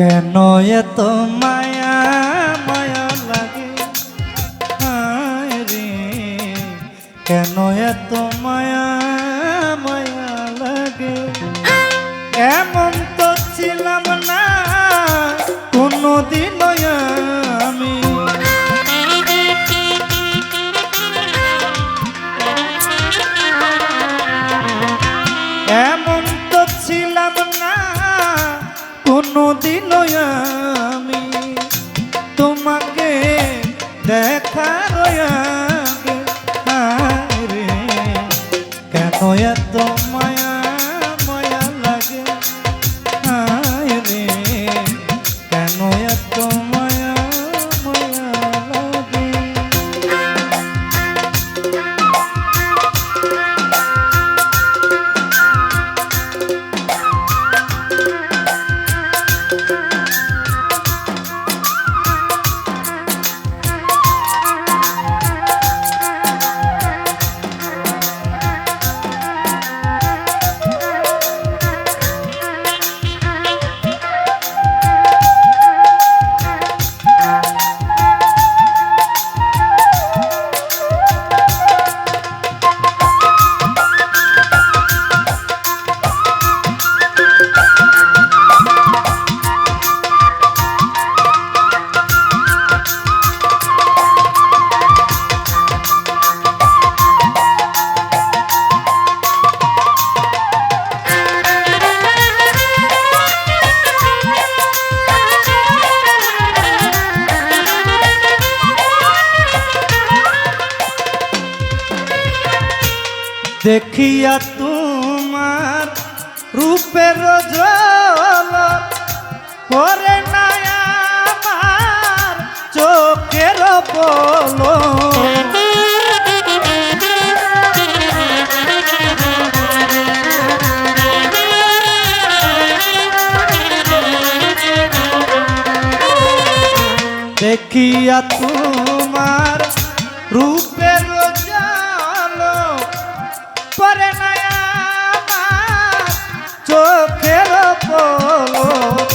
কেন এত মায়া মায়া লাগে হায় রে, কেন এত মায়া মায়া লাগে। এমন তো ছিলাম না কোনদিন আমি, এমন তো ছিলাম না কোনদিন আমি, তোমাকে দেখার আগে হায় রে, কেন এত মায়া মায়া লাগে হায় রে, কেন এত মায়া মায়া লাগে। দেখিয়া তোমার রূপের ঝলক পরে না আমার চোখের পলক, দেখিয়া তোমার রূপের ঝলক পরে না আমার চোখের পলক,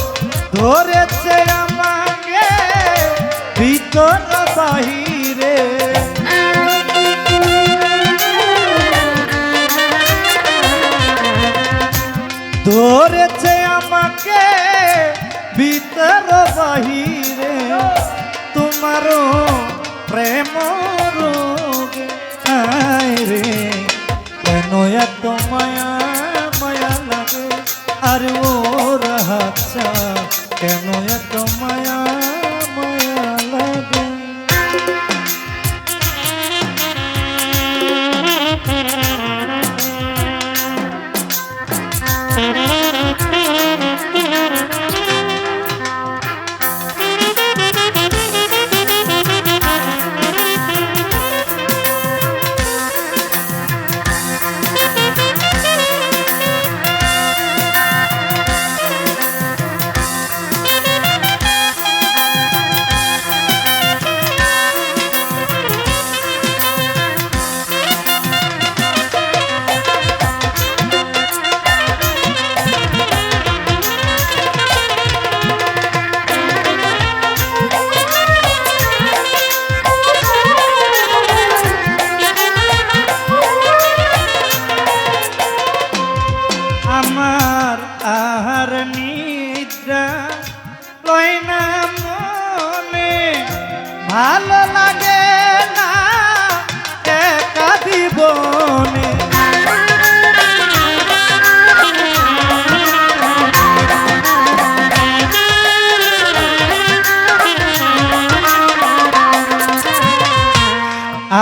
ধরেছে আমাকে ভিতর বাহিরে, ধরেছে আমাকে ভিতর বাহিরে, তোমারও প্রেম রোগে হায় রে, কেন এত মায়া মায়া লাগে। আর ও রাহাচ্ছা কেন এত মায়া মায়া লাগে। আমার আহার নিদ্রা লয় না মনে, ভালো লাগে না একা জীবনে,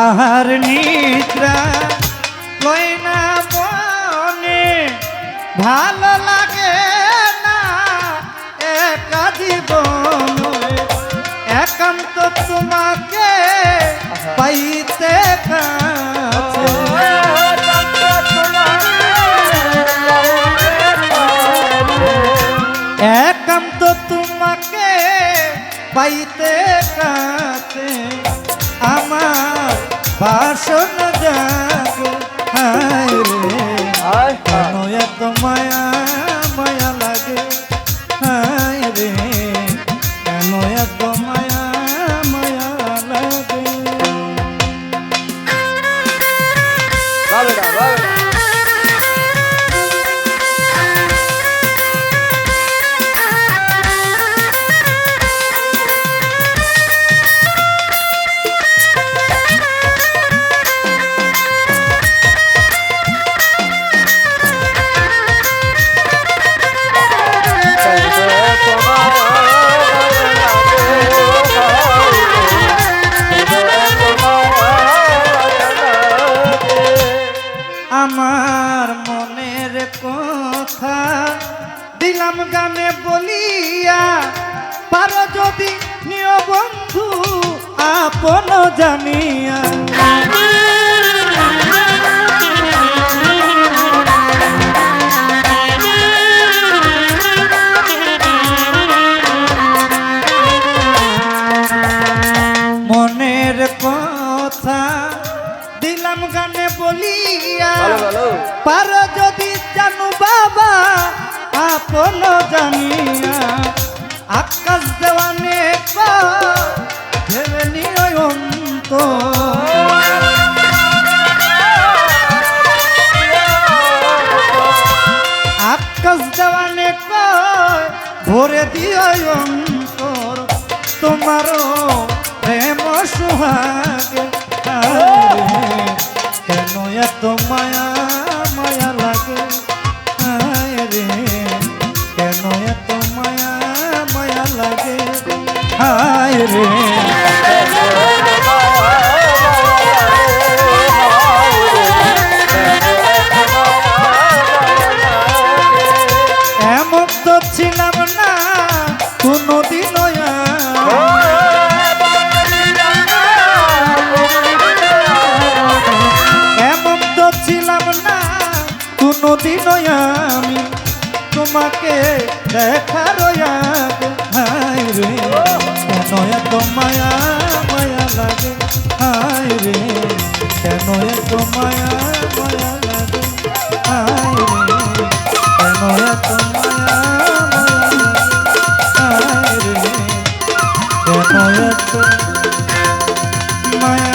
আহার নিদ্রা লয় না মনে, ভালো লাগে না একা জীবন, একান্ত তোমাকে পাইতে কাছে, একান্ত তোমাকে পাইতে কাছে, আমার বাসনা জাগে হায় রে, কেন এত মায়া মায়া লাগে হায় রে, গানে বলিয়া পারো যদি নিয় বন্ধু আপন জানিয়া মনের কথা দিলাম গানে বলিয়া পারো যদি জানু বাবা আপন জানিয়া আকাশ দেওয়ানে ভেবে নিয় আকাশ দেওয়ানে ভরে দিও অন্তর তোমারও প্রেম সুহাগে কেন এত মায়া মায়া লাগে রে কেন এত মায়া মায়া লাগে হায় রে এমন তো ছিলাম না কোনদিন এমন তো ছিলাম না কোনদিন আমি তোমাকে দেখার হায় রে কেন এত মায়া মায়া লাগে হায় রে কেন এত মায়া মায়া লাগে হায় রে কেন এত মায়া মায়া লাগে হায় রে কেন এত মায়া